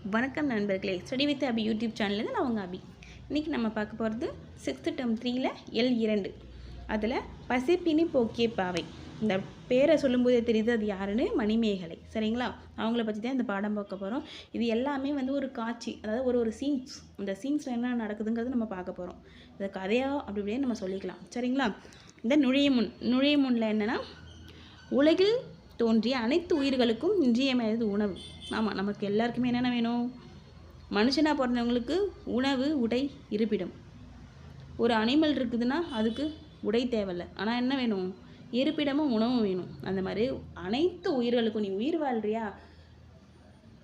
வணக்கம் நண்பர்களே, study with Abhi YouTube சேனலுக்கு நான் உங்கள் அபி. இன்றைக்கி நம்ம பார்க்க போகிறது 6th term 3ல் L2 அதில் பசிப்பினி போக்கிய பாவை. இந்த பேரை சொல்லும்போதே தெரியுது அது யாருன்னு, மணிமேகலை. சரிங்களா? அவங்கள பற்றி தான் இந்த பாடம் பார்க்க போகிறோம். இது எல்லாமே ஒரு காட்சி, அதாவது ஒரு சீன்ஸ். இந்த சீன்ஸில் என்ன நடக்குதுங்கிறது நம்ம பார்க்க போகிறோம். இந்த கதையாக அப்படி இப்படியே நம்ம சொல்லிக்கலாம். சரிங்களா? இந்த நுழைய முன்னில் என்னென்னா, உலகில் தோன்றிய அனைத்து உயிர்களுக்கும் இன்றியமையாதது உணவு. ஆமாம், நமக்கு எல்லாருக்குமே என்னென்ன வேணும்? மனுஷனாக பிறந்தவங்களுக்கு உணவு, உடை, இருப்பிடம். ஒரு அனிமல் இருக்குதுன்னா அதுக்கு உடை தேவையில்லை, ஆனால் என்ன வேணும்? இருப்பிடமும் உணவும் வேணும். அந்த மாதிரி அனைத்து உயிர்களுக்கும், நீ உயிர் வாழ்றியா,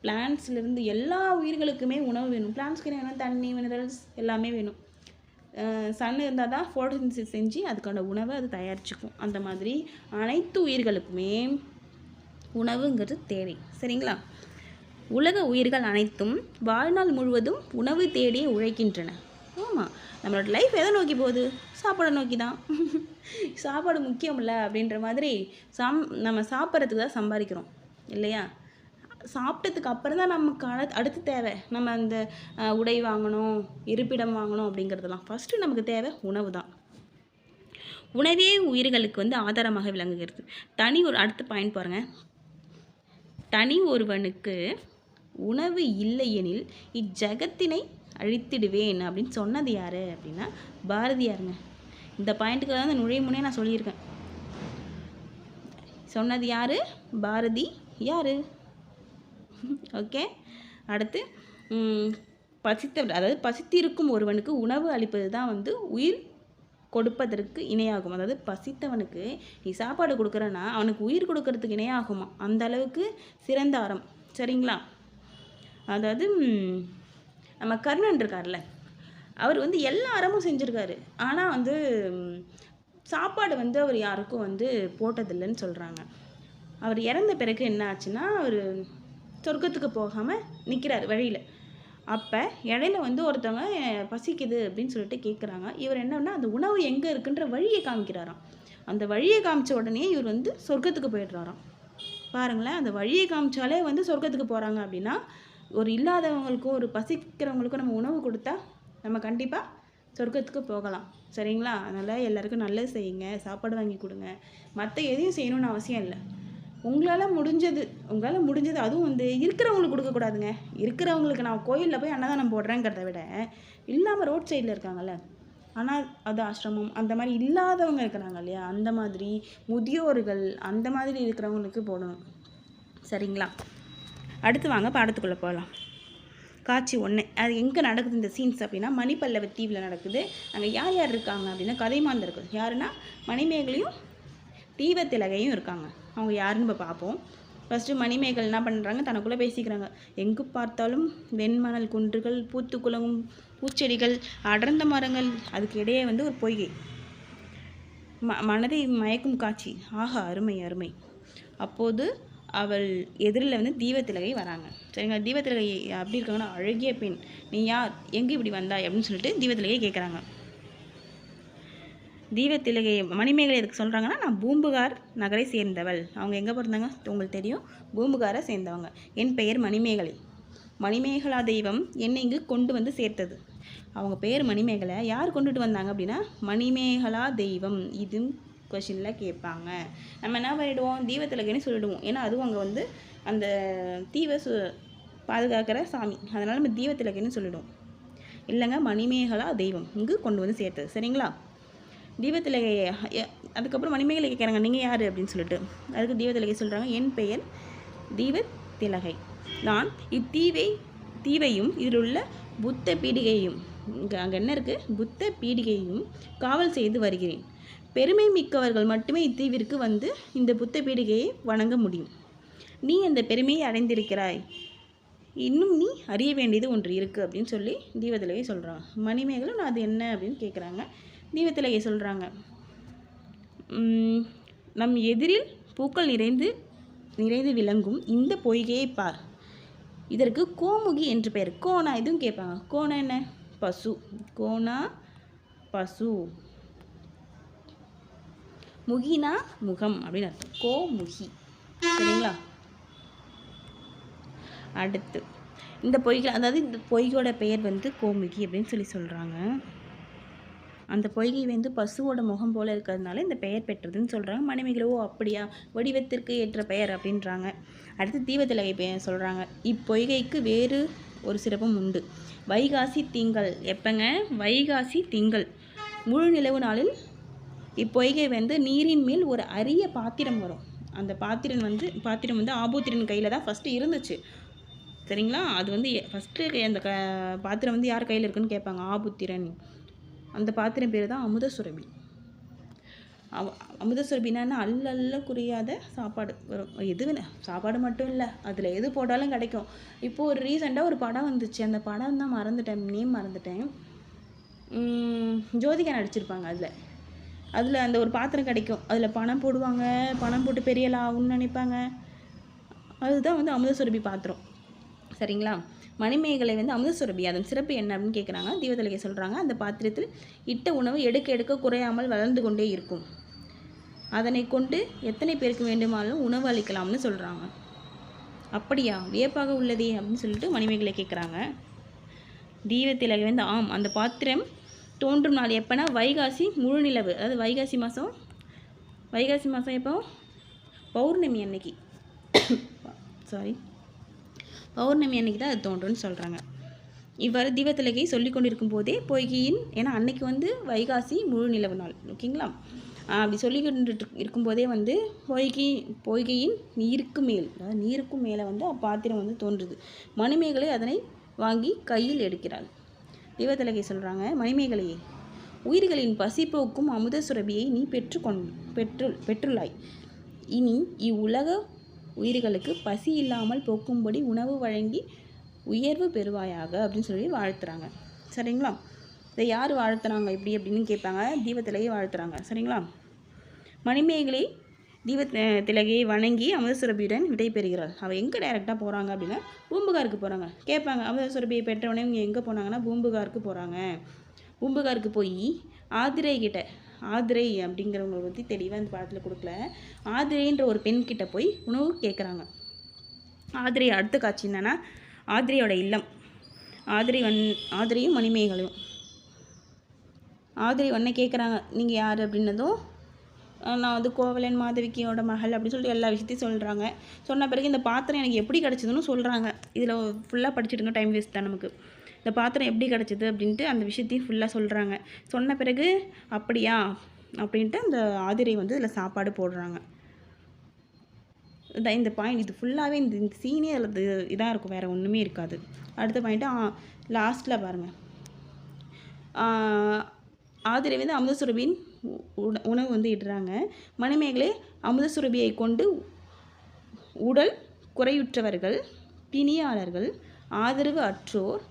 பிளான்ஸ்லேருந்து எல்லா உயிர்களுக்குமே உணவு வேணும். பிளான்ஸ்க்கு என்ன? தண்ணி, மினரல்ஸ் எல்லாமே வேணும். சன் இருந்தால் தான் ஃபோட்டோசிந்தசிஸ் செஞ்சு அதுக்கான உணவை அது தயாரிச்சுக்கும். அந்த மாதிரி அனைத்து உயிர்களுக்குமே உணவுங்கிறது தேவை. சரிங்களா? உலக உயிர்கள் அனைத்தும் வாழ்நாள் முழுவதும் உணவு தேடியே உழைக்கின்றன. ஆமாம், நம்மளோட லைஃப் எதை நோக்கி போகுது? சாப்பாடை நோக்கி தான். சாப்பாடு முக்கியம் இல்லை அப்படின்ற மாதிரி நம்ம சாப்பிட்றதுக்கு தான் சம்பாதிக்கிறோம் இல்லையா? சாப்பிட்டதுக்கு அப்புறம் தான் நமக்கு அடுத்து தேவை. நம்ம அந்த உடை வாங்கணும், இருப்பிடம் வாங்கணும் அப்படிங்கிறதுலாம். ஃபஸ்ட்டு நமக்கு தேவை உணவு தான். உணவே உயிர்களுக்கு ஆதாரமாக விளங்குகிறது. அடுத்த பாயிண்ட் பாருங்கள். தனி ஒருவனுக்கு உணவு இல்லையெனில் இஜகத்தினை அழித்திடுவேன் அப்படின்னு சொன்னது யார் அப்படின்னா பாரதியாருங்க. இந்த பாயிண்ட்டுக்கு தான் நுழைய முன்னே நான் சொல்லியிருக்கேன். சொன்னது யார்? பாரதி. யார்? ஓகே. அடுத்து அதாவது பசித்திருக்கும் ஒருவனுக்கு உணவு அளிப்பது தான் உயிர் கொடுப்பதற்கு இணையாகும். அதாவது பசித்தவனுக்கு நீ சாப்பாடு கொடுக்குறன்னா அவனுக்கு உயிர் கொடுக்கறதுக்கு இணையாகுமா, அந்த அளவுக்கு சிறந்த அறம். சரிங்களா? அதாவது நம்ம கர்ணன் இருக்கார்ல, அவர் எல்லா அறமும் செஞ்சுருக்காரு. ஆனால் சாப்பாடு அவர் யாருக்கும் போட்டதில்லைன்னு சொல்கிறாங்க. அவர் இறந்த பிறகு என்ன ஆச்சுன்னா, அவர் சொர்க்கத்துக்கு போகாமல் நிற்கிறார் வழியில். அப்போ இடையில ஒருத்தவங்க பசிக்குது அப்படின்னு சொல்லிட்டு கேட்குறாங்க. இவர் என்னன்னா அந்த உணவு எங்கே இருக்குன்ற வழியை காமிக்கிறாராம். அந்த வழியை காமிச்ச உடனே இவர் சொர்க்கத்துக்கு போயிடுறாராம். பாருங்களேன், அந்த வழியை காமிச்சாலே சொர்க்கத்துக்கு போகிறாங்க அப்படின்னா, ஒரு இல்லாதவங்களுக்கும் ஒரு பசிக்கிறவங்களுக்கும் நம்ம உணவு கொடுத்தா நம்ம கண்டிப்பாக சொர்க்கத்துக்கு போகலாம். சரிங்களா? அதனால் எல்லாருக்கும் நல்லது செய்யுங்க, சாப்பாடு வாங்கி கொடுங்க. மற்ற எதையும் செய்யணும்னு அவசியம் இல்லை. உங்களால் முடிஞ்சது அதுவும் இருக்கிறவங்களுக்கு கொடுக்கக்கூடாதுங்க. இருக்கிறவங்களுக்கு நான் கோயிலில் போய் அன்னதானம் போடுறேங்கிறத விட, இல்லாமல் ரோட் சைடில் இருக்காங்கல்ல, ஆனால் அது ஆசிரமம் அந்த மாதிரி இல்லாதவங்க இருக்கிறாங்க இல்லையா, அந்த மாதிரி முதியோர்கள் அந்த மாதிரி இருக்கிறவங்களுக்கு போடணும். சரிங்களா? அடுத்து வாங்க பாடத்துக்குள்ளே போகலாம். காட்சி 1. அது எங்கே நடக்குது இந்த சீன்ஸ் அப்படின்னா, மணிப்பல்லவ தீவில் நடக்குது. அங்கே யார் யார் இருக்காங்க அப்படின்னா, கதைமாந்தர் இருக்குது. யாருன்னா மணிமேகலையும் தீவத்திலகையும் இருக்காங்க. அவங்க யாருன்னு இப்போ பார்ப்போம். ஃபஸ்ட்டு மணிமேகலை என்ன பண்ணுறாங்க, தனக்குள்ளே பேசிக்கிறாங்க. எங்கு பார்த்தாலும் வெண்மணல் குன்றுகள், பூத்து குலங்கும் பூச்செடிகள், அடர்ந்த மரங்கள், அதுக்கு இடையே ஒரு பொய்கை. மனதை மயக்கும் காட்சி. ஆஹா, அருமை அருமை. அப்போது அவள் எதிரில் தீவத்திலகை வராங்க. சரிங்களா? தீவத்திலகை அப்படி இருக்காங்கன்னா, அழகிய பெண், நீ யார், எங்கே இப்படி வந்தாய் அப்படின்னு சொல்லிட்டு தீவத்திலகை கேட்குறாங்க. தீவத்திலகை மணிமேகலை எதுக்கு சொல்கிறாங்கன்னா, நான் பூம்புகார் நகரை சேர்ந்தவள். அவங்க எங்கே பிறந்தாங்க உங்களுக்கு தெரியும், பூம்புகாரை சேர்ந்தவங்க. என் பெயர் மணிமேகலை. மணிமேகலா தெய்வம் என்னை இங்கு கொண்டு சேர்த்தது. அவங்க பேர் மணிமேகலை. யார் கொண்டுட்டு வந்தாங்க அப்படின்னா மணிமேகலா தெய்வம். இது கொஷினில் கேட்பாங்க. நம்ம என்ன பண்ணிவிடுவோம், தீவத்திலகைன்னு சொல்லிவிடுவோம். ஏன்னா அதுவும் அங்கே அந்த தீவை பாதுகாக்கிற சாமி. அதனால் நம்ம தீவத்திலகைன்னு சொல்லிவிடுவோம். இல்லைங்க, மணிமேகலா தெய்வம் இங்கு கொண்டு சேர்த்தது. சரிங்களா? தீவத்திலகை அதுக்கப்புறம் மணிமேகலை கேட்குறாங்க, நீங்கள் யார் அப்படின்னு சொல்லிட்டு. அதுக்கு தீவத்திலகை சொல்கிறாங்க, என் பெயர் தீவத்திலகை. நான் தீவையும் இதில் உள்ள புத்த பீடிகையும், அங்கே என்ன இருக்குது, புத்த பீடிகையும் காவல் செய்து வருகிறேன். பெருமை மிக்கவர்கள் மட்டுமே இத்தீவிற்கு இந்த புத்த பீடிகையை வணங்க முடியும். நீ அந்த பெருமையை அடைந்திருக்கிறாய். இன்னும் நீ அறிய வேண்டியது ஒன்று இருக்குது அப்படின்னு சொல்லி தீவத்திலகை சொல்கிறாங்க. மணிமேகலை நான் அது என்ன அப்படின்னு கேட்குறாங்க. தீவத்திலகை சொல்கிறாங்க, நம் எதிரில் பூக்கள் நிறைந்து விளங்கும் இந்த பொய்கையை பார். இதற்கு கோமுகி என்று பெயர். கோனா இதுவும் கேட்பாங்க. கோனா என்ன? பசு. கோனா பசு. முகினா முகம் அப்படின்னு அர்த்தம். கோமுகி. சரிங்களா? அடுத்து இந்த பொய்கை, அதாவது இந்த பொய்யோட பெயர் வந்து கோமுகி அப்படின்னு சொல்கிறாங்க. அந்த பொய்கை வந்து பசுவோட முகம் போல் இருக்கிறதுனால இந்த பெயர் பெற்றதுன்னு சொல்கிறாங்க. மணிமேகலை ஓ அப்படியா, வடிவத்திற்கு ஏற்ற பெயர் அப்படின்றாங்க. அடுத்து தீவத்திலகை பெயர் சொல்கிறாங்க. இப்பொய்கைக்கு வேறு ஒரு சிறப்பும் உண்டு. வைகாசி திங்கள். எப்போங்க? வைகாசி திங்கள் முழு நிலவு நாளில் இப்பொய்கை வந்து நீரின் மேல் ஒரு அரிய பாத்திரம் வரும். அந்த பாத்திரம் வந்து ஆபூத்திரன் கையில் தான் ஃபஸ்ட்டு இருந்துச்சு. சரிங்களா? அது வந்து ஃபஸ்ட்டு அந்த பாத்திரம் வந்து யார் கையில் இருக்குன்னு கேட்பாங்க. ஆபுத்திரன். அந்த பாத்திரம் பேர் தான் அமுதசுரபி. அமுதசுரபின்னா அல்ல குறியாத சாப்பாடு வரும். எது சாப்பாடு மட்டும் இல்லை, அதில் எது போட்டாலும் கிடைக்கும். இப்போது ஒரு ரீசெண்டாக ஒரு படம் வந்துச்சு. அந்த படம் தான் மறந்துட்டேன், நேம் மறந்துட்டேன். ஜோதிகா நடிச்சிருப்பாங்க. அதில் அந்த ஒரு பாத்திரம் கிடைக்கும். அதில் பணம் போடுவாங்க, பணம் போட்டு பெரிய ஆகும்னு நினைப்பாங்க. அதுதான் வந்து அமுதசுரபி பாத்திரம். சரிங்களா? மணிமேகலை வந்து அமுதசுரபி, அதன் சிறப்பு என்ன அப்படின்னு கேட்குறாங்க. தீவத்திலகை சொல்கிறாங்க. அந்த பாத்திரத்தில் இட்ட உணவு எடுக்க எடுக்க குறையாமல் வளர்ந்து கொண்டே இருக்கும். அதனை கொண்டு எத்தனை பேருக்கு வேண்டுமானாலும் உணவு அளிக்கலாம்னு சொல்கிறாங்க. அப்படியா, வியப்பாக உள்ளதே அப்படின்னு சொல்லிட்டு மணிமேகலை கேட்குறாங்க. தீவத்திலகை வந்து ஆம், அந்த பாத்திரம் தோன்றும் நாள் எப்போனா வைகாசி முழு நிலவு, அதாவது வைகாசி மாதம் எப்போ? பௌர்ணமி அன்னைக்கு பௌர்ணமி அன்னைக்கு தான் அது தோன்றும்னு சொல்கிறாங்க. இவ்வாறு தீவத்திலகை சொல்லி கொண்டிருக்கும் போதே பொய்கையின், ஏன்னா அன்னைக்கு வந்து வைகாசி முழு நிலவு நாள், ஓகேங்களா? அப்படி சொல்லி கொண்டு இருக்கும்போதே வந்து பொய்கையின் நீருக்கும் மேலே வந்து அப்பாத்திரம் வந்து தோன்றுது. மணிமேகலை அதனை வாங்கி கையில் எடுக்கிறாள். தீவத்திலகை சொல்கிறாங்க. மணிமேகலையே, உயிர்களின் பசிப்போக்கும் அமுதசுரபியை நீ பெற்றுள்ளாய். இனி இவ்வுலக உயிர்களுக்கு பசி இல்லாமல் போக்கும்படி உணவு வழங்கி உயர்வு பெறுவாயாக அப்படின்னு சொல்லி வாழ்த்துறாங்க. சரிங்களா? இதை யார் வாழ்த்துறாங்க இப்படி அப்படின்னு கேட்பாங்க. தீவத்திலகை வாழ்த்துறாங்க. சரிங்களா? மணிமேகலை தீவத்திலகையை வணங்கி அமுதசுரபியுடன் விடை பெறுகிறாள். அவள் எங்கே டைரெக்டாக போகிறாங்க அப்படின்னா பூம்புகாருக்கு போகிறாங்க. கேட்பாங்க, அமுதசுரபியை பெற்றவனே இவங்க எங்கே போனாங்கன்னா பூம்புகாருக்கு போகிறாங்க. பூம்புகாருக்கு போய் ஆதிரை அப்படிங்கிறவங்களை பற்றி தெளிவாக இந்த பாடத்தில் கொடுக்கல. ஆதிரைன்ற ஒரு பெண்கிட்ட போய் உணவு கேட்குறாங்க. ஆதிரை அடுத்த காட்சி என்னன்னா ஆதிரையோட இல்லம். ஆதிரையும் மணிமேகலையும் ஆதிரை ஒன்றை கேட்குறாங்க, நீங்கள் யார் அப்படின்னதும் நான் வந்து கோவலன் மாதவிக்கியோட மகள் அப்படின்னு சொல்லிட்டு எல்லா விஷயத்தையும் சொல்கிறாங்க. சொன்ன பிறகு இந்த பாத்திரம் எனக்கு எப்படி கிடச்சிதுன்னு சொல்கிறாங்க. இதில் ஃபுல்லாக படிச்சுட்டு இருந்தோம், டைம் வேஸ்ட் தான் நமக்கு. இந்த பாத்திரம் எப்படி கிடச்சிது அப்படின்ட்டு அந்த விஷயத்தையும் ஃபுல்லாக சொல்கிறாங்க. சொன்ன பிறகு அப்படியா அப்படின்ட்டு அந்த ஆதிரை வந்து இதில் சாப்பாடு போடுறாங்க. இந்த பாயிண்ட் இது ஃபுல்லாகவே இந்த சீனே அதில் இதாக இருக்கும், வேறு ஒன்றுமே இருக்காது. அடுத்த பாயிண்ட்டு லாஸ்ட்டில் பாருங்கள். ஆதிரை வந்து அமுதசுரபியின் உணவு வந்து இடுறாங்க. மணிமேகலை அமுதசுரபியை கொண்டு உடல் குறையுற்றவர்கள், பிணியாளர்கள், ஆதரவு அற்றோர்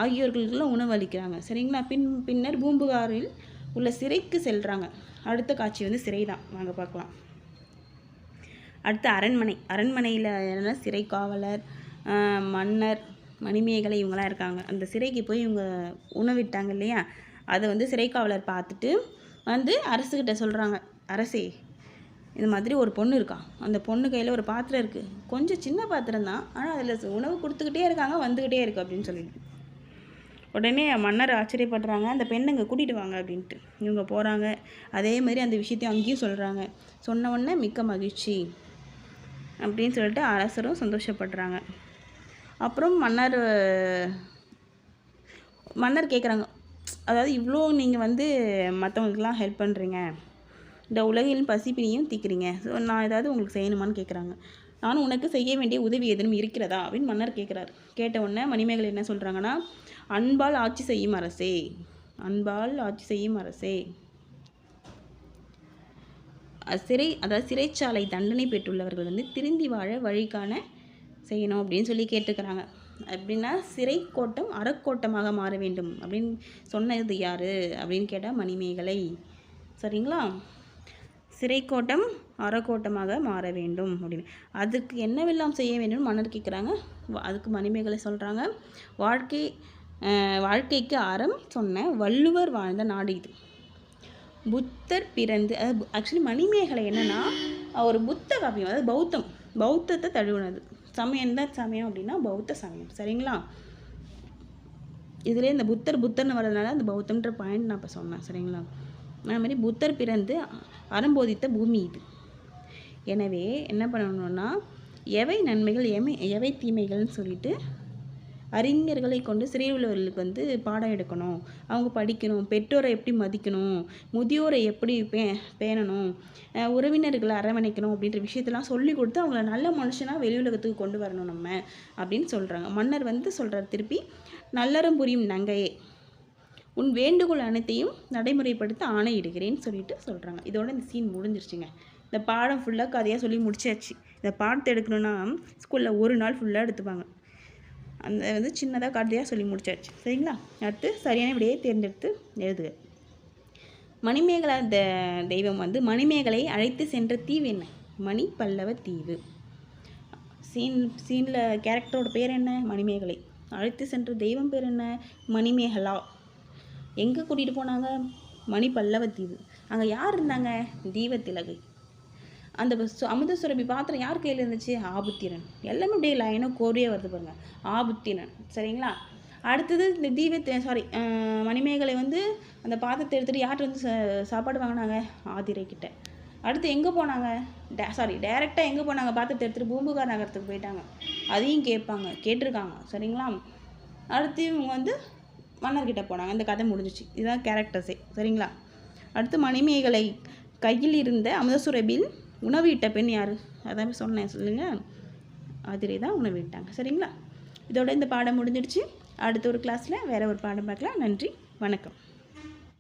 ஆகியோர்களுக்கெல்லாம் உணவு அளிக்கிறாங்க. சரிங்களா? பின்னர் பூம்புகாரில் உள்ள சிறைக்கு செல்கிறாங்க. அடுத்த காட்சி வந்து சிறை தான், வாங்க பார்க்கலாம். அடுத்து அரண்மனையில் என்னென்னா சிறை காவலர், மன்னர், மணிமேகலை இவங்களாம் இருக்காங்க. அந்த சிறைக்கு போய் இவங்க உணவிட்டாங்க இல்லையா, அதை வந்து சிறை காவலர் பார்த்துட்டு வந்து அரசுக்கிட்ட சொல்கிறாங்க. அரசே, இந்த மாதிரி ஒரு பொண்ணு இருக்கா, அந்த பொண்ணு கையில் ஒரு பாத்திரம் இருக்குது, கொஞ்சம் சின்ன பாத்திரம் தான், ஆனால் அதில் உணவு கொடுத்துக்கிட்டே இருக்காங்க, வந்துக்கிட்டே இருக்குது அப்படின்னு சொல்லிட்டு. உடனே மன்னர் ஆச்சரியப்படுறாங்க. அந்த பெண்ணுங்க கூட்டிகிட்டு வாங்க அப்படின்ட்டு இவங்க போகிறாங்க. அதே மாதிரி அந்த விஷயத்தையும் அங்கேயும் சொல்கிறாங்க. சொன்ன உடனே மிக்க மகிழ்ச்சி அப்படின்னு சொல்லிட்டு அரசரும் சந்தோஷப்படுறாங்க. அப்புறம் மன்னர் கேட்குறாங்க, அதாவது இவ்வளோ நீங்கள் வந்து மற்றவங்களுக்கெல்லாம் ஹெல்ப் பண்ணுறீங்க, இந்த உலகில் பசிப்பினியும் தீக்கிறீங்க, ஸோ நான் ஏதாவது உங்களுக்கு செய்யணுமான்னு கேட்குறாங்க. நானும் உனக்கு செய்ய வேண்டிய உதவி எதுவும் இருக்கிறதா அப்படின்னு மன்னர் கேட்குறாரு. கேட்ட உடனே மணிமேகலை என்ன சொல்கிறாங்கன்னா, அன்பால் ஆட்சி செய்யும் அரசே, சிறைச்சாலை தண்டனை பெற்றுள்ளவர்கள் வந்து திருந்தி வாழ வழிகாண செய்யணும் அப்படின்னு சொல்லி கேட்டுக்கிறாங்க. அப்படின்னா சிறை கோட்டம் அறக்கோட்டமாக மாற வேண்டும் அப்படின்னு சொன்னது யார் அப்படின்னு கேட்டால் மணிமேகலை. சரிங்களா? சிறைக்கோட்டம் அறக்கோட்டமாக மாற வேண்டும் அப்படின்னு. அதுக்கு என்னவெல்லாம் செய்ய வேண்டும் மன்னர் கேட்குறாங்க. அதுக்கு மணிமேகலை சொல்கிறாங்க, வாழ்க்கைக்கு அறம் சொன்ன வள்ளுவர் வாழ்ந்த நாடு இது. புத்தர் பிறந்து, ஆக்சுவலி மணிமேகலை என்னென்னா ஒரு புத்த காப்பியம், அதாவது பௌத்தத்தை தழுவுனது. சமயம் எந்த சமயம் அப்படின்னா பௌத்த சமயம். சரிங்களா? இதிலே இந்த புத்தர்னு வர்றதுனால அந்த பௌத்தம்ன்ற பாயிண்ட் நான் இப்போ சொன்னேன். சரிங்களா? அது மாதிரி புத்தர் பிறந்து அறம்போதித்த பூமி இது. எனவே என்ன பண்ணணும்னா, எவை நன்மைகள் எவை தீமைகள்னு சொல்லிட்டு அறிஞர்களை கொண்டு சிறையில் உள்ளவர்களுக்கு பாடம் எடுக்கணும். அவங்க படிக்கணும், பெற்றோரை எப்படி மதிக்கணும், முதியோரை எப்படி பேணணும், உறவினர்களை அரவணைக்கணும் அப்படின்ற விஷயத்தெல்லாம் சொல்லி கொடுத்து அவங்கள நல்ல மனுஷனாக வெளி உலகத்துக்கு கொண்டு வரணும் நம்ம அப்படின்னு சொல்கிறாங்க. மன்னர் சொல்கிறார் திருப்பி, நல்லறம் புரியும் நங்கையே, உன் வேண்டுகோள் அனைத்தையும் நடைமுறைப்படுத்த ஆணையிடுகிறேன்னு சொல்லிட்டு சொல்கிறாங்க. இதோட இந்த சீன் முடிஞ்சிருச்சுங்க. இந்த பாடம் ஃபுல்லாக கதையாக சொல்லி முடிச்சாச்சு. இந்த பாடத்தை எடுக்கணுன்னா ஸ்கூலில் ஒரு நாள் ஃபுல்லாக எடுத்துப்பாங்க. அந்த சின்னதாக கதையாக சொல்லி முடிச்சாச்சு. சரிங்களா? அடுத்து சரியான விடையை தேர்ந்தெடுத்து எழுதுக. மணிமேகலா தெய்வம் மணிமேகலை அழைத்து சென்ற தீவு என்ன? மணி பல்லவ தீவு. சீனில் கேரக்டரோட பேர் என்ன? மணிமேகலை. அழைத்து சென்ற தெய்வம் பேர் என்ன? மணிமேகலா. எங்கே கூட்டிகிட்டு போனாங்க? மணி பல்லவ தீவு. அங்கே யார் இருந்தாங்க? தீவத்திலகை. அந்த அமுத சுரபி பாத்திரம் யார் கையில் இருந்துச்சு? ஆபுத்திரன். எல்லாமே அப்படியே லைனாக கோரியே வருது பாருங்க. ஆபுத்திரன். சரிங்களா? அடுத்தது இந்த மணிமேகலை அந்த பாத்திரத்தை எடுத்துகிட்டு யார்கிட்ட சாப்பாடு வாங்கினாங்க? ஆதிரை கிட்ட. அடுத்து எங்கே போனாங்க? டைரெக்டாக எங்கே போனாங்க? பாத்திரத்தை எடுத்துகிட்டு பூம்புகார் நகரத்துக்கு போயிட்டாங்க. அதையும் கேட்டிருக்காங்க. சரிங்களா? அடுத்து இவங்க மன்னர்கிட்ட போனாங்க. இந்த கதை முடிஞ்சிச்சு. இதுதான் கேரக்டர்ஸே. சரிங்களா? அடுத்து மணிமேகலை கையில் இருந்த அமுதசுரபியில் உணவிட்ட பெண் யார்? அதான் சொன்னேன் சொல்லுங்கள். ஆதிரை தான் உணவிட்டாங்க. சரிங்களா? இதோட இந்த பாடம் முடிஞ்சிடுச்சு. அடுத்த ஒரு கிளாஸில் வேறு ஒரு பாடம் பார்க்கலாம். நன்றி, வணக்கம்.